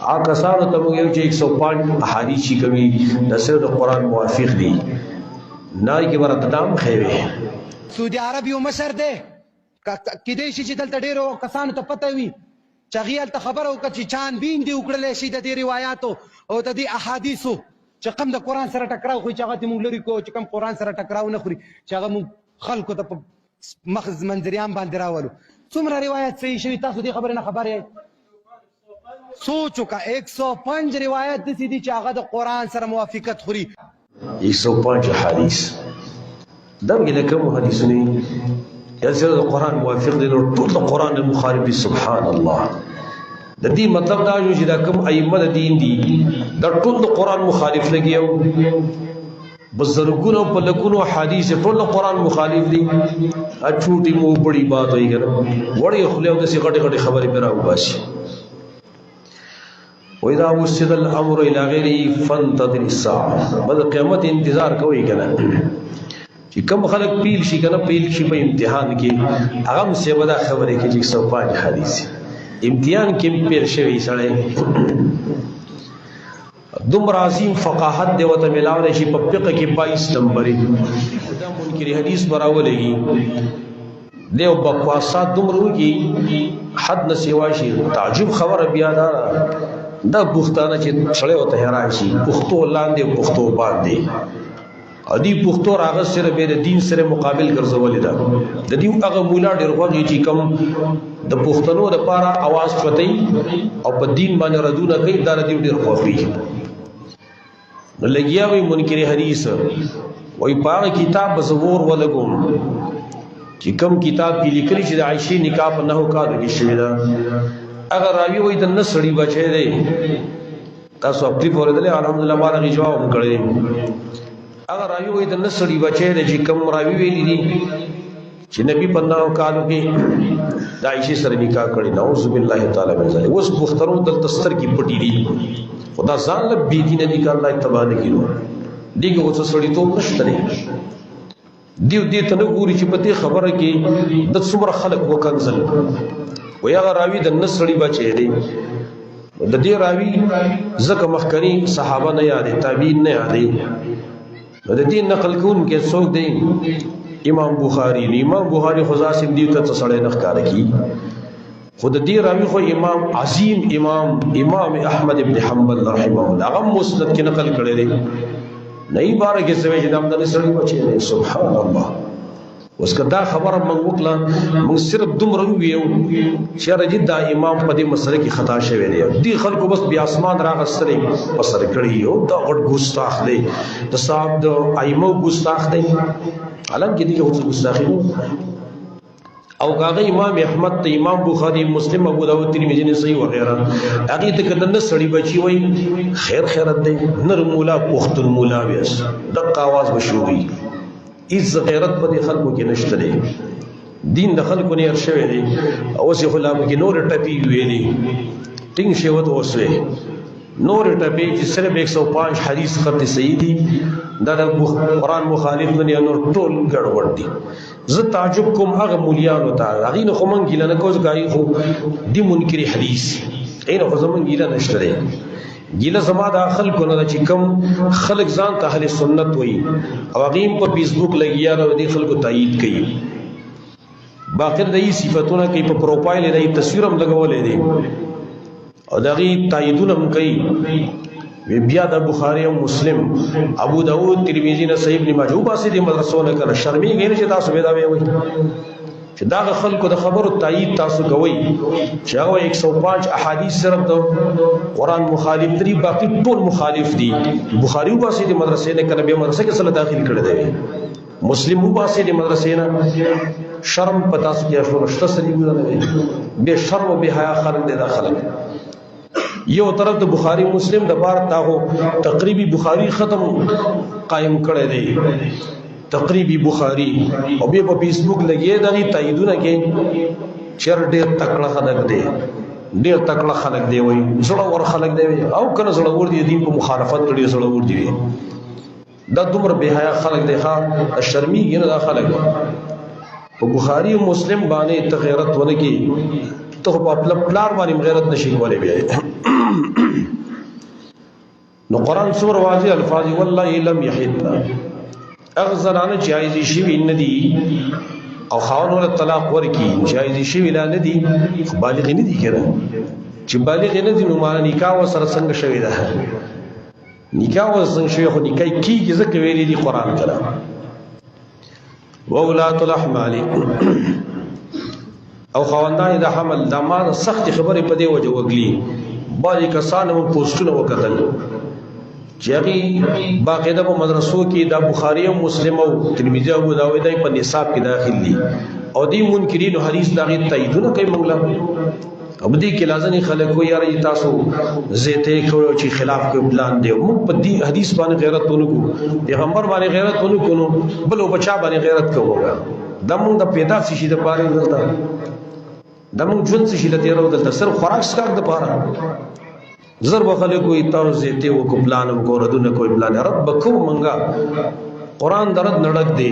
کسانو ته موږ یو چې 105 احادیث چې کوي د صرف د قرآن موافق دي نای کې ورته دام خیوي. سعودي عرب یو مشر دی کېدای شي چې دلته ډېرو کسانو ته پته وي چې هغې هلته خبره وکړه چې چانبین دې وکړلی شي د دې روایاتو او د دې احادیثو چې کوم د قرآن سره ټکراو خوري چې هغه ته موږ لرې کړو چې کوم قرآن سره ټکراو نه خوري چې هغه موږ خلکو ته په مخ منظریان باندې راولو. څومره روایت صحیح شوي تاسو دې خبرې نه خبر یې؟ سوچ وکړه 105 روایت داسې دي چې هغه د قرآن سره موافقت خوري. 105 احادیث دا به د کوم حدیثونه یا سره د قرآن موافق دي نو ټول د قرآن مخالف دي. سبحان الله. د دې مطلب دا چې دا کوم ائمه د دین دي دا ټول د قرآن مخالف لګي او بزرګونو په لکونو حدیث ټول د قرآن مخالف دي. اچوټي مو بڑی بات وي کنه وړي خو له دې غټي غټي خبرې پر راوباسي. وإذا وسد الأمر إلى غيره فانتظر الساعة. بل قیامت انتظار کوي کنه چې کوم خلک پیل شي کنه پیل شي په امتحان کې هغه څه ودا خبرې کې چې 105 حدیث امتحان کې پیل شوی سره دومره عظیم فقاهت دی وته ملاوي شي په فقه کې 22 نمبر دا منکر حدیث براولېږي دیو بکواسات دومره کې حد نه سیوا شي. تعجب خبر بیا دا بوختانه چې سړی وته حیران شي پښتو لاندې پښتو باندې ادي پښتو راغ سره به د دین سره مقابل ګرځولې ده. د دې هغه مولا ډېر وږي چې کوم د پښتنو لپاره आवाज چوتای او په دین باندې ردونه کوي دا د دې ډېر خوخي نو لګیا وي منکر حدیث وای په کتاب زور ولګوم چې کوم کتاب کې لیکلي چې د عائشې نکاح په 9 کال کې شوی ده اگر راوی وای د نسړي بچی دی تاسو خپل پوره دلې الحمدلله ما راغی جواب کړی. اگر راوی وای د نسړي بچی دی چې کوم راوی ویلی دي چې نبی په 9 کالو کې د عائشې سره نکاح کړی نعوذ بالله تعالی من ذلک. اوس مخترون د تستر کې پټی دي خدا ځان له بی دین دي که الله تبارک وتعالى دیګه اوس سړی ته نشته دیو دې ته نه ګوري چې په دې خبره کې د څومره خلق وکنزل وي هغه راوی د نسړي بچی دی د دې راوی زکه مخکنی صحابه نه یادې تابعین نه یادې د دې نقل کون کې څوک دی امام بخاری. امام بخاری خدا سیم دیو ته سړی نه ښکار کی خود دې راوی خو امام عظیم امام احمد ابن حنبل رحمه الله هغه مسند کې نقل کړی دی نئی بار کې سوي چې دام د سړی بچی دی. سبحان الله. اوس کدا خبره موږ وکړه موږ صرف دومره ویو چې راځي دا امام په دې مسله کې خطا شوی دی. دې خلکو بس بیا اسمان راغستري وسر کړی یو دا غټ ګستاخ دی د صاحب د ائمه ګستاخ دی علم کې دې اوس ګستاخی او هغه امام احمد ته امام بخاری مسلم ابو داود ترمذی نے صحیح وغیرہ هغه ته کدن سړی بچی وای خیر خیرت دی نر مولا پختون مولا ویس دغه आवाज مشهوري از غیرت په خلکو کې نشته دی دین د خلکو نه ارشوي دی او څه خلاب کې نور ټپی ویلي ټینګ شوت اوسه نور ټپی چې صرف 105 حدیث خط صحیح دي دا د قرآن مخالف نه نور ټول ګډوډ دي. زه تعجب کوم هغه مولیانو ته هغه نه خو مونږ ګیله نه کوز غاړي خو دی منکر حدیث اینه خو زمونږ ګیله نشته دی. ګیله زما د خلکو نه چې کوم خلک ځان ته اهل سنت وایي او هغه په فیسبوک لګیا نو دي خلکو تایید کوي باقر دای صفاتونه کوي په پروفایل دای تصویر هم لګولې دي او دغه تاییدونه هم کوي بیا د بخاری او مسلم ابو داود ترمذی نه صحیح ابن ماجه باسي د مدرسو نه کنه شرمېږي چې تاسو به دا وایي چې دا خلکو د خبرو تایید تاسو کوي چې هغه 105 احادیث صرف د قرآن مخالف دي باقي ټول مخالف دي. بخاری باسي د مدرسې نه کنه به مدرسې کې سره داخل کړي دی مسلم باسي د مدرسې نه شرم پتا سو کې اشو نشته سړي ګره به شرم او به حیا خلک دي داخله یو طرف د بخاری مسلم د بار تاغو تقریبی بخاری ختم قائم کړی دی تقریبی بخاری او به په فیسبوک لګي دغه تاییدونه کې چر ډېر تکړه خلک دی ډېر تکړه خلک دی وای زړه ور خلک دی او کنه زړه ور دی دین په مخالفت کړي زړه ور دی دا دومره به حیا خلک دی ښا شرمي نه دا خلک په بخاری او مسلم باندې تغیرت ونه کې ته په خپل پلار باندې غیرت نشي کولای بیا نو قرآن سور واضح الفاظ والله لم يحد اغزرانه جایزی شوی ندی او خاون ول طلاق ورکی جایزی شوی لا ندی بالغ ندی کړه چې بالغ ندی نو مان نکاح سره څنګه شوی ده نکاح څنګه شوی خو نکاح کیږي ځکه ویلي دی قرآن کړه وولات الاحمال او خواندان د حمل د ما سخت خبرې په دی وجه وګلی باندې کسان مو پوسټونه وکړل چې هغه باقاعده په مدرسو کې د بخاری او مسلم او ترمذی او ابو داود په نصاب کې داخل دي او دی منکرین حدیث دغه تاییدونه کوي موږ اب دې کې لازم خلک وي یار تاسو زیته کوي چې خلاف کوي پلان دی موږ په دې حدیث باندې غیرت ونکو پیغمبر باندې غیرت ونکو نو بل او بچا باندې غیرت کوو د موږ د پیدا شي د پاره دلته د موږ ژوند شي د تیرو دلته صرف خوراک سکار د پاره ضرب خلق وي تاسو زیته وکړو پلان وکړو ردونه کوئی پلان رب کو منګه قران درد نړک دی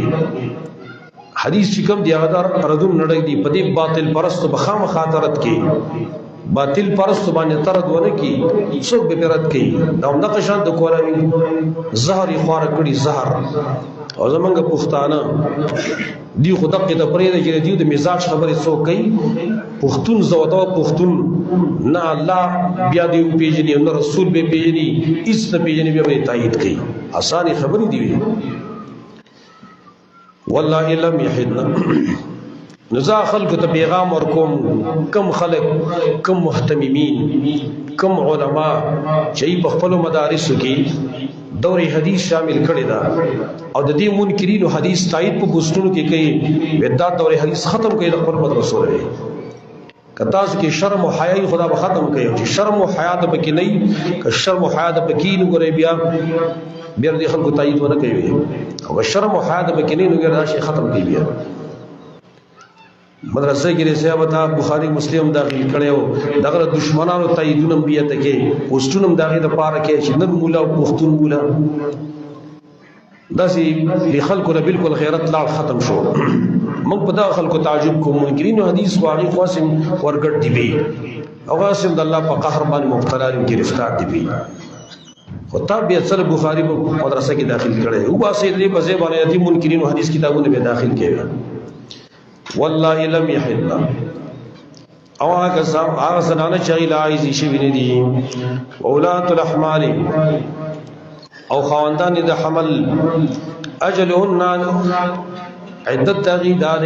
حدیث چې کوم دی هغه ردون نړک دی په دې باطل پرست بخام خاطرت کې باطل پرست باندې ترد ونه کی څوک به پرد کی دا هم د قشان د کوراوي زهر یې خور کړي زهر او زمونږ پښتانه دی خدای ته پرې د جری دی د مزاج خبرې څوک کوي پښتون زوته پښتون نه الله بیا دی پیژني او رسول به پیژني هیڅ نه پیژني به تایید کوي اسانه خبرې دی والله لم يحدنا نزا خلق ته پیغام ورکوم کم خلق کم محتممین کم علما چې په خپل مدارس کې دور حدیث شامل کړي دا او د دې منکرین حدیث تایید په پوسټونو کې کوي ودا دور حدیث ختم کوي د خپل مدرسو لري کتا چې شرم او حیا خدا به ختم کوي چې شرم او حیا د پکې نه که شرم او حیا د پکې نه ګوري بیا دې خلکو تایید ونه کوي او شرم او حیا د پکې نه ګوري دا شي ختم کوي بیا مدرسې کې رسیا وتا بخاری مسلم داخل کړو دغه دشمنانو تاییدونه بیا ته کې پوسټونم داخله د پاره کې چې نن مولا او پښتون مولا داسي خلکو نه بالکل غیرت لا ختم شو موږ په دا خلکو تعجب کوو منکرین حدیث واغي قاسم ورګټ دی وی او قاسم د الله په قهر باندې مبتلا گرفتار دی وی خو بیا سره بخاری په مدرسې کې داخل کړي او واسه دې په ځای باندې دې منکرین حدیث کتابونه به داخل کړي والله لم يحل او هغه زنانه چې عايزي شي ویني اولاد الاحمال او خواندان د حمل اجلهن عدت تغیدار